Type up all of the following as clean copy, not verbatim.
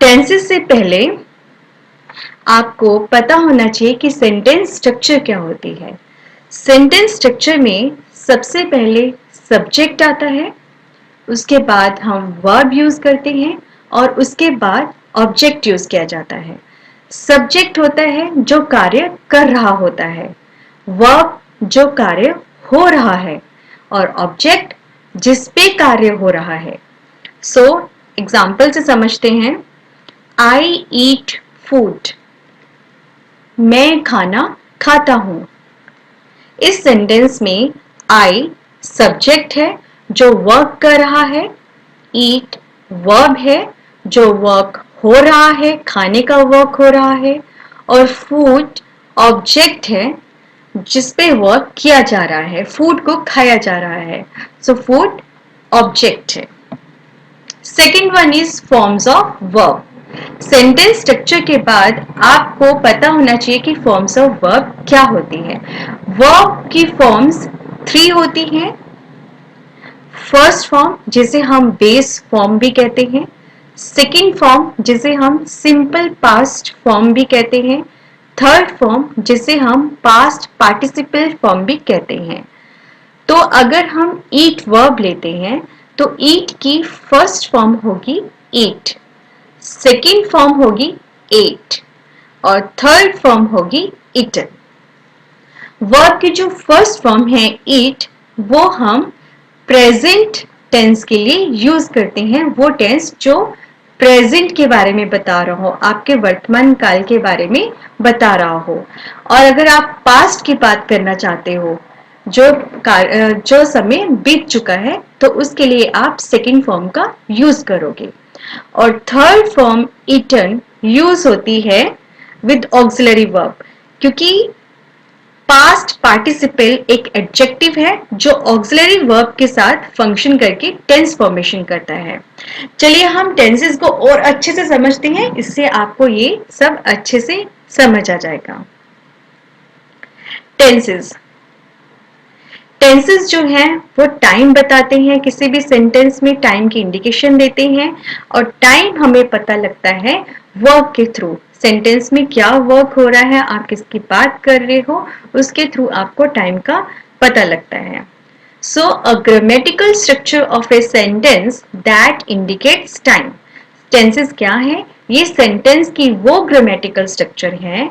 Tenses से पहले आपको पता होना चाहिए कि सेंटेंस स्ट्रक्चर क्या होती है। सेंटेंस स्ट्रक्चर में सबसे पहले सब्जेक्ट आता है, उसके बाद हम वर्ब यूज करते हैं और उसके बाद ऑब्जेक्ट यूज किया जाता है। सब्जेक्ट होता है जो कार्य कर रहा होता है, वर्ब जो कार्य हो रहा है और ऑब्जेक्ट जिस पे कार्य हो रहा है। सो एग्जाम्पल से समझते हैं। आई ईट फूड, मैं खाना खाता हूं। इस सेंटेंस में आई सब्जेक्ट है जो वर्क कर रहा है, ईट वर्ब है जो वर्क हो रहा है, खाने का वर्क हो रहा है, और फूड ऑब्जेक्ट है जिस पे वर्क किया जा रहा है, फूड को खाया जा रहा है। सो फूड ऑब्जेक्ट है। Second one is forms of verb. Sentence structure के बाद आपको पता होना चाहिए कि फॉर्म्स ऑफ वर्ब क्या होती है। वर्ब की फॉर्म्स 3 होती हैं। फर्स्ट फॉर्म जिसे हम बेस फॉर्म भी कहते हैं, सेकेंड फॉर्म जिसे हम सिंपल पास्ट फॉर्म भी कहते हैं, थर्ड फॉर्म जिसे हम पास्ट पार्टिसिपल फॉर्म भी कहते हैं। तो अगर हम ईट वर्ब लेते हैं तो ईट की फर्स्ट फॉर्म होगी ईट, सेकेंड फॉर्म होगी एट और थर्ड फॉर्म होगी ईटन। वर्ब की जो फर्स्ट फॉर्म है ईट, वो हम प्रेजेंट टेंस के लिए यूज करते हैं। वो टेंस जो प्रेजेंट के बारे में बता रहा हो, आपके वर्तमान काल के बारे में बता रहा हो। और अगर आप पास्ट की बात करना चाहते हो, जो समय बीत चुका है, तो उसके लिए आप सेकेंड फॉर्म का यूज करोगे। और थर्ड फॉर्म ईटन यूज होती है विद ऑक्सिलरी वर्ब, क्योंकि पास्ट पार्टिसिपल एक एडजेक्टिव है जो ऑक्सिलरी वर्ब के साथ फंक्शन करके टेंस फॉर्मेशन करता है। चलिए हम टेंसेस को और अच्छे से समझते हैं, इससे आपको ये सब अच्छे से समझ आ जाएगा। टेंसेस टेंसेस जो हैं वो टाइम बताते हैं, किसी भी सेंटेंस में टाइम की इंडिकेशन देते हैं और टाइम हमें पता लगता है वर्ब के थ्रू। सेंटेंस में क्या वर्क हो रहा है, आप किसकी बात कर रहे हो, उसके थ्रू आपको टाइम का पता लगता है। So a grammatical structure of a sentence that indicates time. Tenses क्या है? ये सेंटेंस की वो ग्रामेटिकल स्ट्रक्चर है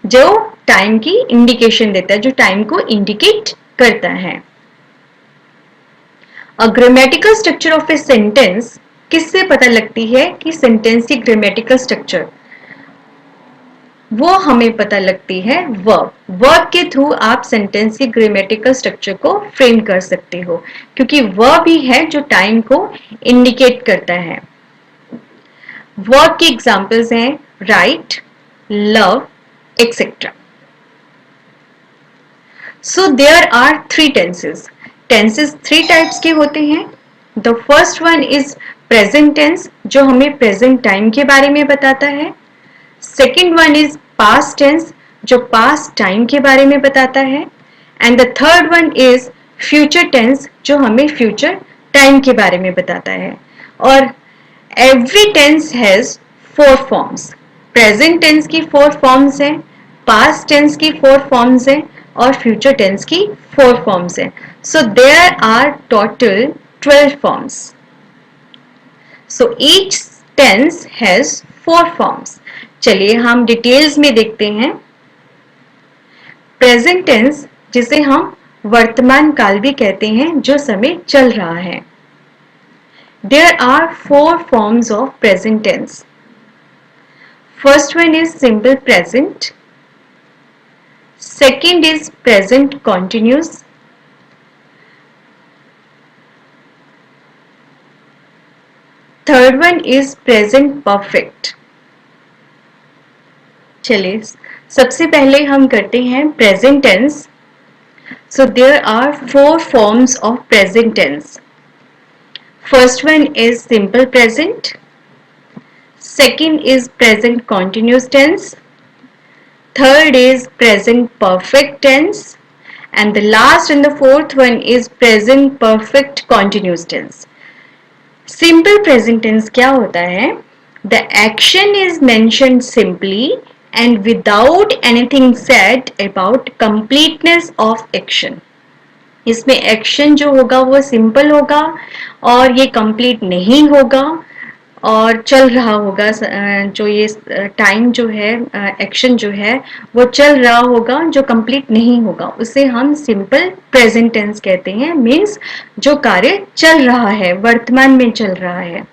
जो टाइम की इंडिकेशन देता है, जो टाइम को इंडिकेट करता है। A grammatical structure of a sentence किससे पता लगती है कि सेंटेंस की ग्रामेटिकल स्ट्रक्चर, वो हमें पता लगती है वर्ब के थ्रू आप सेंटेंस की ग्रामेटिकल स्ट्रक्चर को फ्रेम कर सकते हो, क्योंकि वर्ब ही है जो टाइम को इंडिकेट करता है। वर्ब की एग्जांपल्स हैं right, love, etcetera. So there are 3 tenses. Tenses 3 types के होते हैं। The first one is present tense, जो हमें present time के बारे में बताता है। Second one is past tense, जो past time के बारे में बताता है। And the third one is future tense, जो हमें future time के बारे में बताता है। और every tense has 4 forms. Present tense की 4 forms हैं, past tense की 4 forms हैं और future tense की 4 forms हैं. So there are total 12 forms. So each tense has 4 forms. चलिए हम डिटेल्स में देखते हैं। प्रेजेंट टेंस जिसे हम वर्तमान काल भी कहते हैं, जो समय चल रहा है। There are 4 forms of present tense. First one is simple present. Second is present continuous. Third one is present perfect. चलिए सबसे पहले हम करते हैं present tense. So there are 4 forms of present tense. First one is simple present. Second is present continuous tense. Third is present perfect tense. And the last and the fourth one is present perfect continuous tense. Simple present tense क्या होता है? The action is mentioned simply and without anything said about completeness of action. इसमें action जो होगा वो simple होगा और ये कंप्लीट नहीं होगा और चल रहा होगा। जो ये टाइम जो है, एक्शन जो है वो चल रहा होगा, जो कंप्लीट नहीं होगा उसे हम सिंपल प्रेजेंट टेंस कहते हैं। मीन्स जो कार्य चल रहा है, वर्तमान में चल रहा है।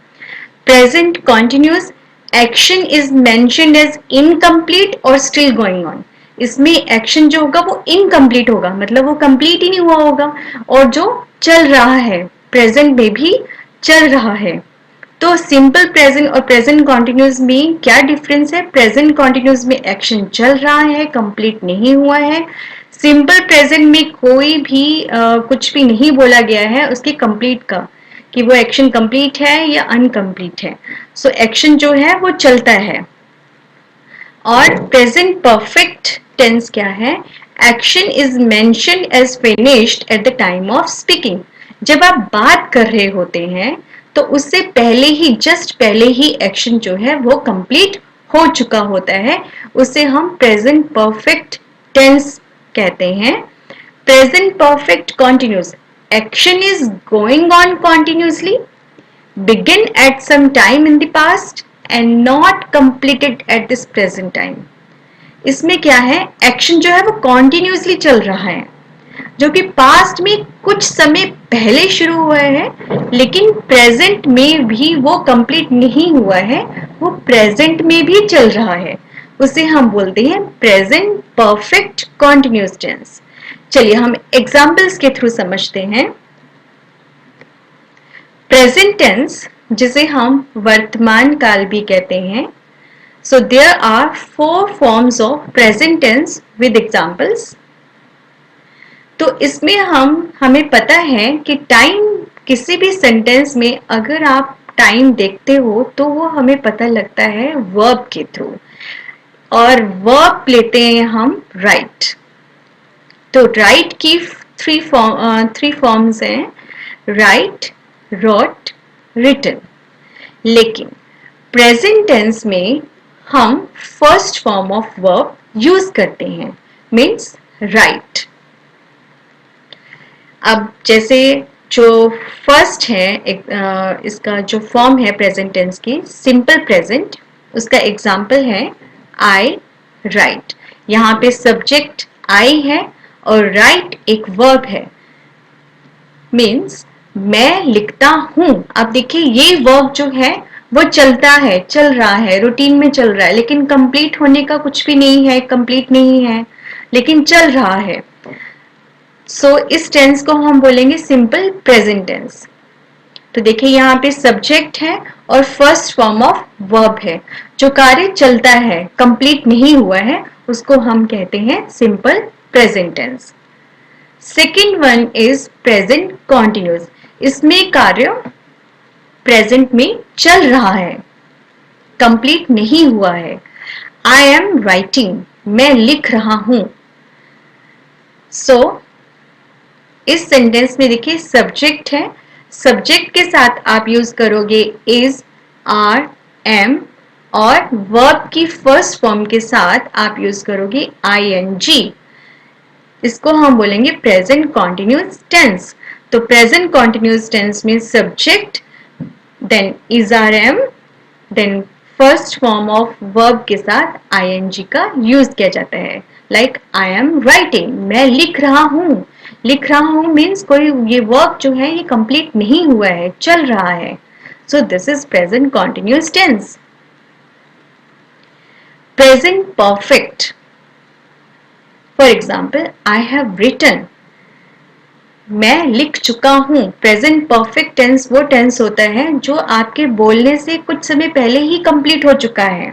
Present continuous action is mentioned as incomplete और स्टिल गोइंग ऑन। इसमें एक्शन जो होगा वो इनकम्प्लीट होगा, मतलब वो कंप्लीट ही नहीं हुआ होगा, और जो चल रहा है प्रेजेंट में भी चल रहा है। तो सिंपल प्रेजेंट और प्रेजेंट कॉन्टिन्यूस में क्या डिफरेंस है? प्रेजेंट कॉन्टिन्यूस में एक्शन चल रहा है, कंप्लीट नहीं हुआ है। सिंपल प्रेजेंट में कोई भी कुछ भी नहीं बोला गया है उसके कंप्लीट का, कि वो एक्शन कंप्लीट है या अनकम्प्लीट है। सो एक्शन जो है वो चलता है। और प्रेजेंट परफेक्ट टेंस क्या है? Action is mentioned as finished at the time of speaking. जब आप बात कर रहे होते हैं तो उससे पहले ही, जस्ट पहले ही एक्शन जो है वो कंप्लीट हो चुका होता है, उसे हम प्रेजेंट परफेक्ट टेंस कहते हैं। Present perfect continuous action is going on continuously, begin at some time in the past and not completed at this present time। इसमें क्या है? एक्शन जो है वो कॉन्टिन्यूसली चल रहा है, जो कि पास्ट में कुछ समय पहले शुरू हुआ है लेकिन प्रेजेंट में भी वो कंप्लीट नहीं हुआ है, वो प्रेजेंट में भी चल रहा है। उसे हम बोलते हैं प्रेजेंट परफेक्ट कॉन्टिन्यूस टेंस। चलिए हम एग्जाम्पल्स के थ्रू समझते हैं। प्रेजेंट टेंस, जिसे हम वर्तमान काल भी कहते हैं। So there are 4 forms of present tense with examples. तो इसमें हमें पता है कि टाइम, किसी भी सेंटेंस में अगर आप टाइम देखते हो तो वो हमें पता लगता है वर्ब के थ्रू, और वर्ब लेते हैं हम राइट। तो राइट की 3 फॉर्म्स हैं, राइट, रोट, रिटन। लेकिन प्रेजेंट टेंस में हम first form of verb use करते हैं, मीन्स राइट। अब जैसे जो फर्स्ट है, इसका जो फॉर्म है प्रेजेंट टेंस की, सिंपल प्रेजेंट, उसका एग्जाम्पल है आई राइट। यहाँ पे सब्जेक्ट आई है और राइट एक वर्ब है, मीन्स मैं लिखता हूं। अब देखिए ये वर्ब जो है वो चलता है, चल रहा है, रूटीन में चल रहा है, लेकिन कंप्लीट होने का कुछ भी नहीं है, कंप्लीट नहीं है, लेकिन चल रहा है। सो इस टेंस को हम बोलेंगे सिंपल प्रेजेंट टेंस। तो देखिए यहाँ पे सब्जेक्ट है और फर्स्ट फॉर्म ऑफ वर्ब है, जो कार्य चलता है, कंप्लीट नहीं हुआ है, उसको हम कहते हैं simple present tense. Second one is present continuous. इसमें कार्य प्रेजेंट में चल रहा है, कंप्लीट नहीं हुआ है। आई एम राइटिंग, मैं लिख रहा हूं। सो इस सेंटेंस में देखिए सब्जेक्ट है, सब्जेक्ट के साथ आप यूज करोगे इज, आर, एम, और वर्ब की फर्स्ट फॉर्म के साथ आप यूज करोगे ing। इसको हम बोलेंगे प्रेजेंट कॉन्टिन्यूस टेंस। तो प्रेजेंट कॉन्टिन्यूस टेंस में subject, then is, are, am, then first form of verb के साथ ing का यूज किया जाता है। लाइक आई एम राइटिंग, मैं लिख रहा हूं। लिख रहा हूं मीन्स कोई ये वर्क जो है ये कंप्लीट नहीं हुआ है, चल रहा है। So this is present continuous tense. Present perfect, for example I have written, मैं लिख चुका हूं। प्रेजेंट परफेक्ट टेंस वो टेंस होता है जो आपके बोलने से कुछ समय पहले ही कंप्लीट हो चुका है।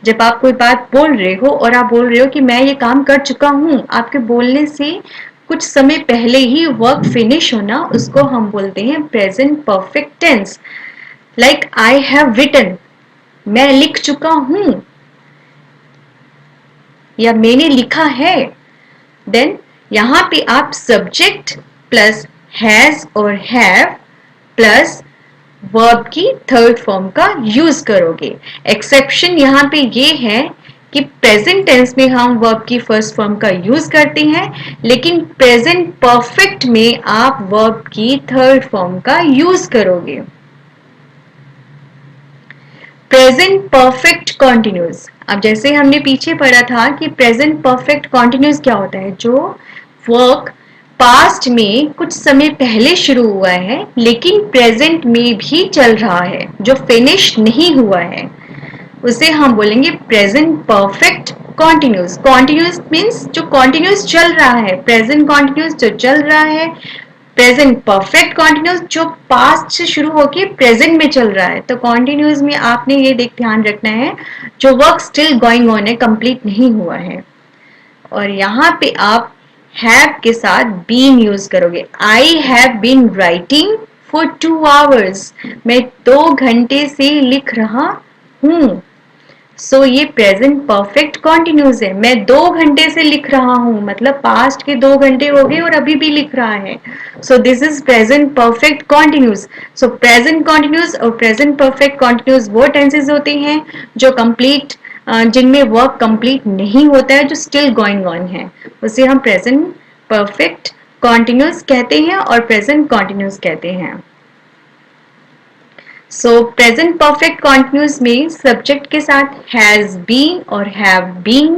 जब आप कोई बात बोल रहे हो और आप बोल रहे हो कि मैं ये काम कर चुका हूं, आपके बोलने से कुछ समय पहले ही वर्क फिनिश होना, उसको हम बोलते हैं present perfect tense. Like I have written, मैं लिख चुका हूं, या मैंने लिखा है। देन यहां पे आप सब्जेक्ट प्लस हैज और हैव प्लस वर्ब की थर्ड फॉर्म का यूज करोगे। एक्सेप्शन यहाँ पे ये है कि प्रेजेंट टेंस में हम वर्ब की फर्स्ट फॉर्म का यूज करते हैं, लेकिन प्रेजेंट परफेक्ट में आप वर्ब की थर्ड फॉर्म का यूज करोगे। प्रेजेंट परफेक्ट कॉन्टिन्यूस, अब जैसे हमने पीछे पढ़ा था कि प्रेजेंट परफेक्ट कॉन्टिन्यूस क्या होता है, जो वर्क पास्ट में कुछ समय पहले शुरू हुआ है लेकिन प्रेजेंट में भी चल रहा है, जो फिनिश नहीं हुआ है, उसे हम बोलेंगे present perfect continuous. Continuous means जो कॉन्टिन्यूस चल रहा है, प्रेजेंट कॉन्टिन्यूस जो चल रहा है, प्रेजेंट परफेक्ट कॉन्टिन्यूस जो पास्ट से शुरू होके प्रेजेंट में चल रहा है। तो कॉन्टिन्यूस में आपने ये ध्यान रखना है जो वर्क स्टिल गोइंग ऑन है, कंप्लीट नहीं हुआ है। और यहाँ पे आप हैव के साथ बीन यूज करोगे। I have been writing for 2 hours, मैं 2 घंटे से लिख रहा हूँ। सो ये प्रेजेंट परफेक्ट कॉन्टिन्यूस है, मैं 2 घंटे से लिख रहा हूं, मतलब पास्ट के 2 घंटे हो गए और अभी भी लिख रहा है। So this is present perfect continuous. So present continuous और प्रेजेंट परफेक्ट कॉन्टिन्यूस वो टेंसेस होते हैं जो कंप्लीट, जिनमें वर्क कंप्लीट नहीं होता है, जो स्टिल गोइंग ऑन है, उसे हम प्रेजेंट परफेक्ट कॉन्टिन्यूस कहते हैं और प्रेजेंट कॉन्टिन्यूस कहते हैं। सो प्रेजेंट परफेक्ट कॉन्टिन्यूस में सब्जेक्ट के साथ हैज बीन और हैव बीन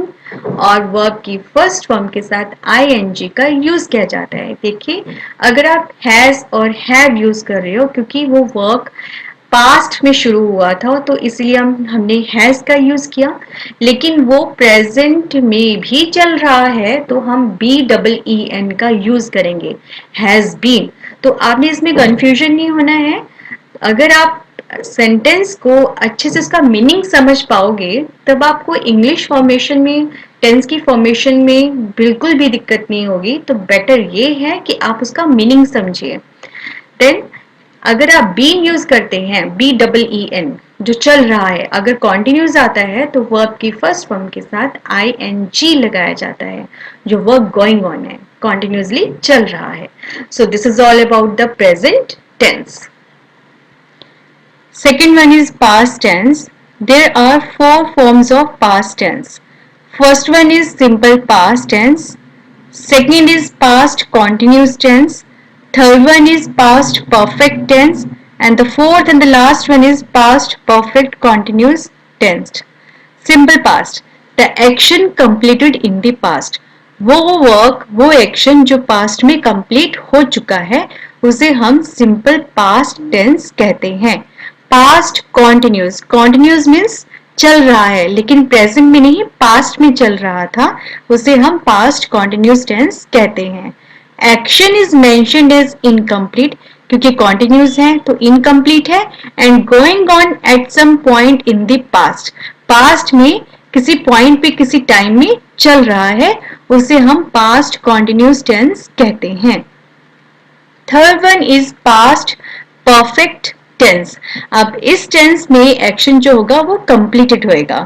और वर्ब की फर्स्ट फॉर्म के साथ ing का यूज किया जाता है। देखिए, अगर आप हैज और हैव यूज कर रहे हो क्योंकि वो वर्क पास्ट में शुरू हुआ था तो इसलिए हमने हैज का यूज किया, लेकिन वो प्रेजेंट में भी चल रहा है तो हम BEEN का यूज करेंगे, हैज बीन। तो आपने इसमें कंफ्यूजन नहीं होना है। अगर आप सेंटेंस को अच्छे से उसका मीनिंग समझ पाओगे तब आपको इंग्लिश फॉर्मेशन में, टेंस की फॉर्मेशन में बिल्कुल भी दिक्कत नहीं होगी। तो बेटर ये है कि आप उसका मीनिंग समझिए। देन अगर आप बीन यूज करते हैं, BEEN जो चल रहा है, अगर कॉन्टिन्यूस आता है तो वर्ब की फर्स्ट फॉर्म के साथ ing लगाया जाता है, जो वर्ब गोइंग ऑन है, कॉन्टिन्यूसली चल रहा है। So this is all about the present tense. Second one is past tense. There are 4 forms of past tense. First one is simple past tense. Second is past continuous tense. Third one is past perfect tense. And the fourth and the last one is past perfect continuous tense. Simple past, the action completed in the past. वो work, वो action जो past में complete हो चुका है उसे हम simple past tense कहते हैं। पास्ट कॉन्टिन्यूस, कॉन्टिन्यूस मीन्स चल रहा है लेकिन प्रेजेंट में नहीं, पास्ट में चल रहा था, उसे हम पास्ट कॉन्टिन्यूस टेंस कहते हैं। Action is mentioned as incomplete, क्योंकि कॉन्टिन्यूस है तो इनकम्प्लीट है, and going on at some point in the past, past में किसी पॉइंट पे किसी टाइम में चल रहा है, उसे हम पास्ट कॉन्टिन्यूस टेंस कहते हैं। Third one is past perfect tense. अब इस टेंस में एक्शन जो होगा वो कंप्लीटेड होएगा।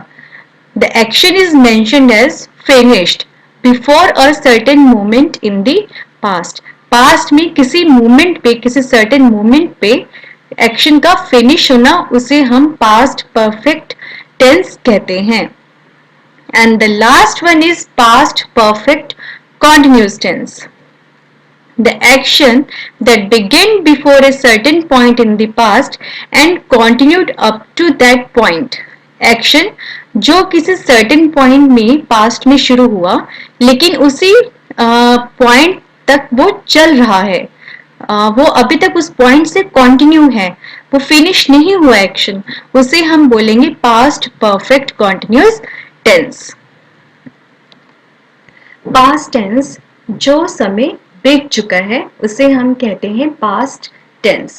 The action is mentioned as finished before a certain moment in the past, past में किसी मोमेंट पे, किसी सर्टेन मोमेंट पे एक्शन का फिनिश होना, उसे हम पास्ट परफेक्ट टेंस कहते हैं। And the last one is past perfect continuous tense. The action that began before a certain point in the past and continued up to that point. Action जो किसी certain point में past में शुरू हुआ लेकिन उसी point तक वो चल रहा है, वो अभी तक उस point से continue है, वो finish नहीं हुआ action, उसे हम बोलेंगे past perfect continuous tense. Past tense जो समय बीत चुका है उसे हम कहते हैं past tense.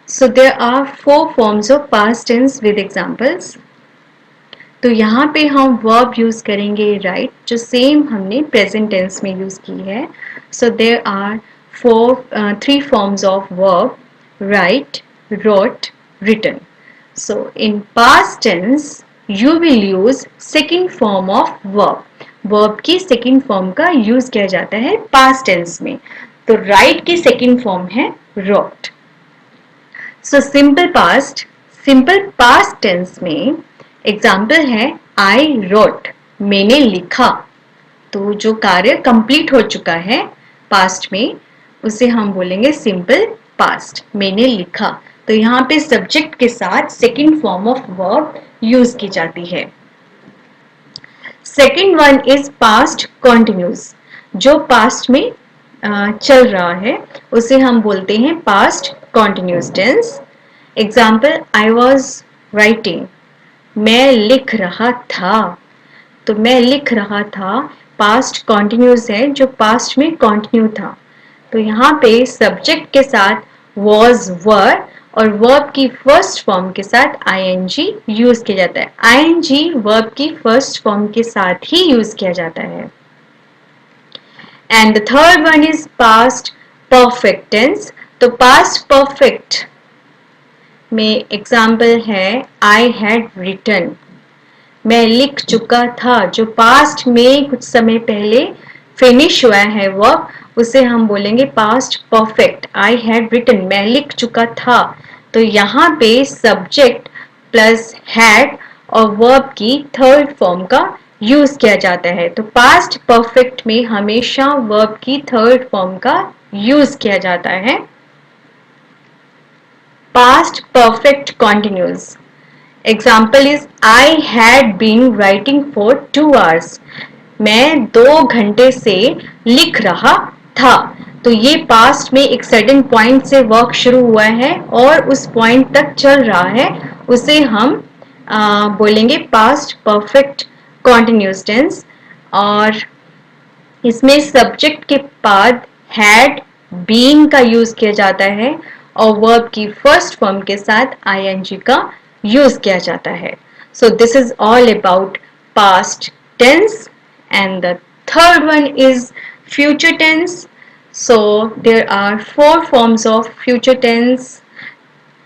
So there are 4 forms of past tense with examples. तो यहाँ पे हम verb यूज करेंगे write, जो सेम हमने present tense में यूज की है. So there are 3 forms of verb: write, wrote, written. So in past tense you will use second form of verb. Verb की सेकेंड फॉर्म का यूज किया जाता है पास्ट टेंस में। तो राइट की सेकेंड फॉर्म है wrote. So simple past tense में एग्जाम्पल है आई रोट, मैंने लिखा। तो जो कार्य कंप्लीट हो चुका है पास्ट में उसे हम बोलेंगे सिंपल पास्ट, मैंने लिखा। तो यहाँ पे सब्जेक्ट के साथ second form of verb use की जाती है। Second one is past continuous. जो पास्ट में चल रहा है उसे हम बोलते हैं past continuous tense. Example I was writing, मैं लिख रहा था। तो मैं लिख रहा था पास्ट कॉन्टिन्यूस है जो पास्ट में कॉन्टिन्यू था। तो यहाँ पे सब्जेक्ट के साथ was were और वर्ब की फर्स्ट फॉर्म के साथ ing यूज किया जाता है। ing वर्ब की फर्स्ट फॉर्म के साथ ही यूज किया जाता है। And the third one is past perfect tense. तो पास्ट परफेक्ट में एग्जाम्पल है आई हैड रिटन, मैं लिख चुका था। जो पास्ट में कुछ समय पहले फिनिश हुआ है वर्ब उसे हम बोलेंगे past perfect. I had written, मैं लिख चुका था। तो यहाँ पे सब्जेक्ट प्लस हैड और वर्ब की थर्ड फॉर्म का यूज किया जाता है। तो पास्ट परफेक्ट में हमेशा वर्ब की थर्ड फॉर्म का यूज किया जाता है। Past perfect continuous example is I had been writing for 2 hours, मैं 2 घंटे से लिख रहा था। तो ये पास्ट में एक सर्टेन पॉइंट से वर्क शुरू हुआ है और उस पॉइंट तक चल रहा है, उसे हम बोलेंगे पास्ट परफेक्ट कॉन्टिन्यूस टेंस। और इसमें सब्जेक्ट के बाद हैड बीन का यूज किया जाता है और वर्ब की फर्स्ट फॉर्म के साथ ing का यूज किया जाता है। So this is all about past tense. And the third one is future tense. So there are 4 forms of future tense,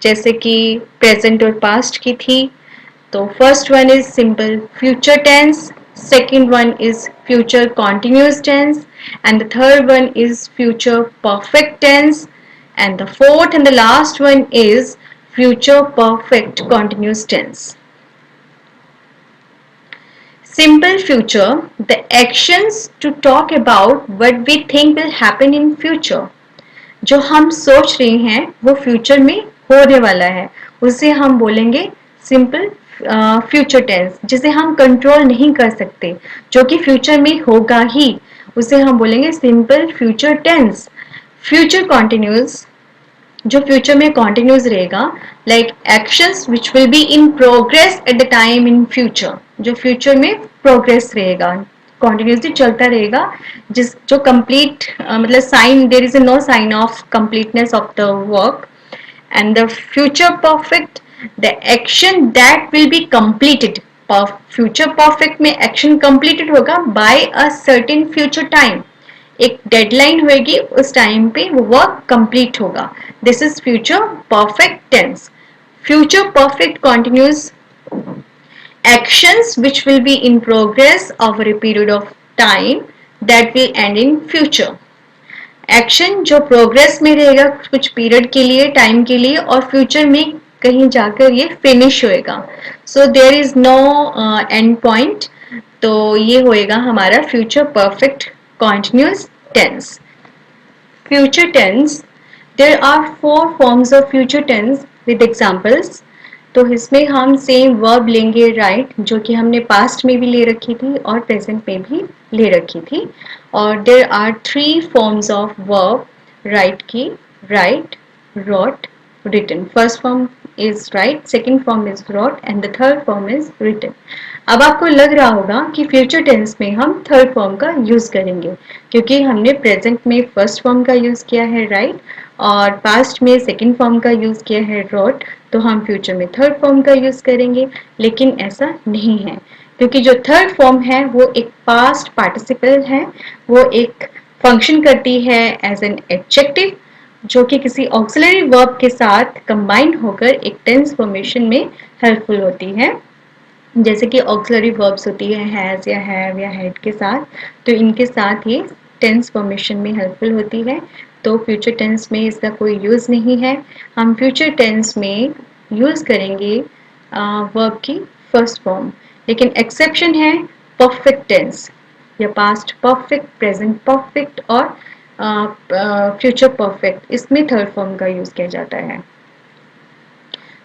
जैसे कि प्रेजेंट और पास्ट की थी। तो first one is simple future tense, second one is future continuous tense, and the third one is future perfect tense, and the fourth and the last one is future perfect continuous tense. Simple future, the actions to talk about what we think will happen in future. जो हम सोच रहे हैं वो future में होने वाला है उसे हम बोलेंगे सिंपल फ्यूचर टेंस। जिसे हम कंट्रोल नहीं कर सकते जो कि फ्यूचर में होगा ही उसे हम बोलेंगे simple future tense. Future continuous जो फ्यूचर में कॉन्टिन्यूस रहेगा, like actions which will be in progress at the time in future, जो फ्यूचर में प्रोग्रेस रहेगा, कॉन्टिन्यूसली चलता रहेगा, जिस जो कंप्लीट मतलब sign there is no sign of completeness of the work. And the future perfect, the action that will be completed. Future perfect में action completed होगा by a certain future time, एक deadline होगी उस time पे वो work complete होगा। This is future perfect tense. Future perfect continuous actions which will be in progress over a period of time that will end in future. Action जो progress में रहेगा कुछ पीरियड के लिए, टाइम के लिए, और फ्यूचर में कहीं जाकर ये फिनिश होएगा। So there is no end point. तो ये होएगा हमारा future perfect continuous tense. Future tense, there are 4 forms of future tense with examples. तो इसमें हम सेम वर्ब लेंगे राइट, जो कि हमने पास्ट में भी ले रखी थी और प्रेजेंट में भी ले रखी थी। और there are 3 forms of verb write की, write, wrote, written. First form is write, second form is wrote and the third form is written. अब आपको लग रहा होगा कि फ्यूचर टेंस में हम थर्ड फॉर्म का यूज करेंगे क्योंकि हमने प्रेजेंट में फर्स्ट फॉर्म का यूज किया है राइट और पास्ट में सेकेंड फॉर्म का यूज किया है रोट, तो हम फ्यूचर में थर्ड फॉर्म का यूज करेंगे। लेकिन ऐसा नहीं है क्योंकि जो थर्ड फॉर्म है वो एक पास्ट पार्टिसिपल है, वो एक फंक्शन करती है एज एन एडजेक्टिव जो कि किसी ऑक्सिलरी वर्ब के साथ कंबाइन होकर एक टेंस फॉर्मेशन में हेल्पफुल होती है। जैसे कि ऑक्सिलरी वर्ब्स होती है हैज या हैव या हैड के साथ, तो इनके साथ ये टेंस फॉर्मेशन में हेल्पफुल होती है। तो फ्यूचर टेंस में इसका कोई यूज़ नहीं है। हम फ्यूचर टेंस में यूज़ करेंगे वर्ब की फर्स्ट फॉर्म, लेकिन एक्सेप्शन है परफेक्ट टेंस या पास्ट परफेक्ट, प्रेजेंट परफेक्ट और फ्यूचर परफेक्ट, इसमें थर्ड फॉर्म का यूज़ किया जाता है।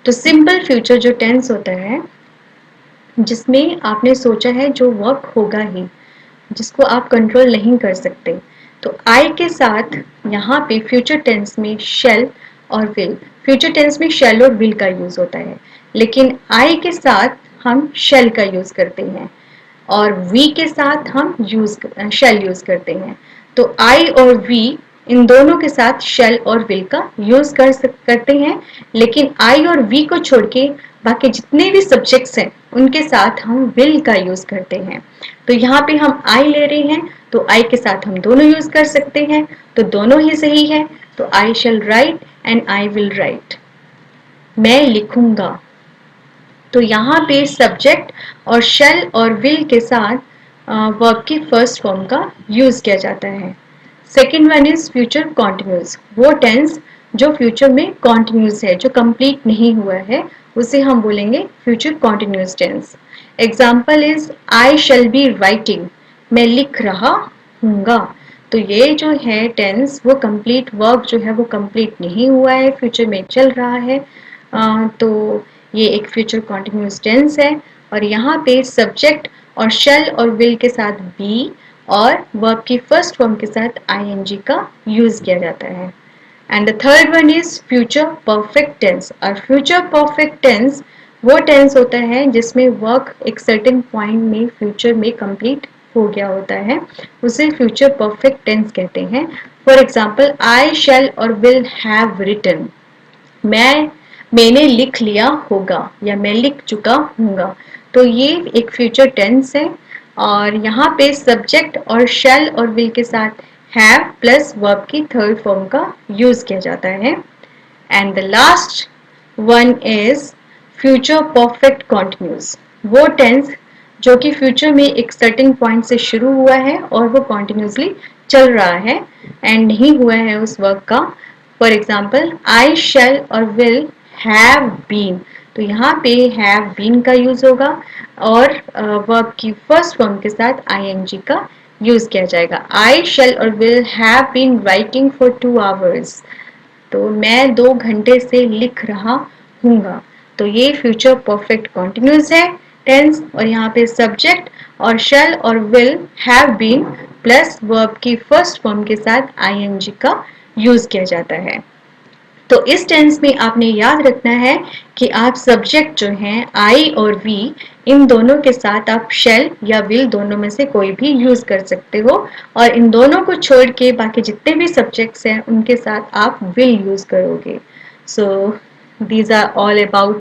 तो सिंपल फ्यूचर जो टेंस होता है, जिसमें आपने सोचा है जो वर्क होगा ही, जिसको आप कंट्रोल नहीं कर सकते, तो आई के साथ यहाँ पे फ्यूचर टेंस में शेल और विल, फ्यूचर टेंस में शेल और विल का यूज होता है, लेकिन आई के साथ हम शेल का यूज करते हैं और वी के साथ हम शेल यूज करते हैं। तो आई और वी इन दोनों के साथ शेल और विल का यूज करते हैं, लेकिन आई और वी को छोड़ के बाकी जितने भी सब्जेक्ट्स हैं उनके साथ हम विल का यूज करते हैं। तो यहाँ पे हम आई ले रहे हैं तो आई के साथ हम दोनों यूज कर सकते हैं, तो दोनों ही सही है। तो I shall write and I will write, मैं लिखूंगा। तो यहाँ पे सब्जेक्ट और शेल और विल के साथ वर्ब की फर्स्ट फॉर्म का यूज किया जाता है। Second one is future continuous, वो टेंस जो फ्यूचर में कॉन्टिन्यूस है, जो कंप्लीट नहीं हुआ है, उसे हम बोलेंगे future continuous tense. Example is I shall be writing, मैं लिख रहा हूँगा। तो ये जो है टेंस, वो कंप्लीट वर्ब जो है वो कंप्लीट नहीं हुआ है, फ्यूचर में चल रहा है। तो ये एक फ्यूचर कॉन्टिन्यूस टेंस है और यहाँ पे सब्जेक्ट और शेल और विल के साथ बी और वर्ब की फर्स्ट फॉर्म के साथ आईएनजी का यूज किया जाता है। And the third one is future perfect tense. और फ्यूचर परफेक्ट टेंस वो टेंस होता है जिसमें वर्क एक सर्टेन पॉइंट में फ्यूचर में कंप्लीट हो गया होता है, उसे फ्यूचर परफेक्ट टेंस कहते हैं। फॉर एग्जाम्पल आई शैल और विल हैव रिटन, मैंने लिख लिया होगा या मैं लिख चुका हूँगा। तो ये एक फ्यूचर टेंस है और यहाँ पे सब्जेक्ट और शेल और विल के साथ हैव प्लस वर्ब की थर्ड फॉर्म का यूज किया जाता है। And the last one is future perfect continuous, वो टेंस जो कि फ्यूचर में एक सर्टेन पॉइंट से शुरू हुआ है और वो कॉन्टिन्यूसली चल रहा है, एंड नहीं हुआ है उस वर्क का। फॉर एग्जाम्पल आई शैल और विल हैव बीन, तो यहाँ पे हैव बीन का यूज होगा और वर्ब की फर्स्ट फॉर्म के साथ आईएनजी का यूज किया जाएगा। आई शैल और will have been writing for 2 hours, तो मैं 2 घंटे से लिख रहा हूँगा। तो ये फ्यूचर परफेक्ट कॉन्टिन्यूस है टेंस और यहाँ पे सब्जेक्ट और शैल और will have been plus verb की फर्स्ट फॉर्म के साथ आईएनजी का यूज किया जाता है। तो इस टेंस में आपने याद रखना है कि आप सब्जेक्ट जो हैं आई और वी, इन दोनों के साथ आप शैल या विल दोनों में से कोई भी यूज कर सकते हो और इन दोनों को छोड़ के बाकी जितने भी सब्जेक्ट्स हैं उनके साथ आप विल यूज करोगे। So these are all about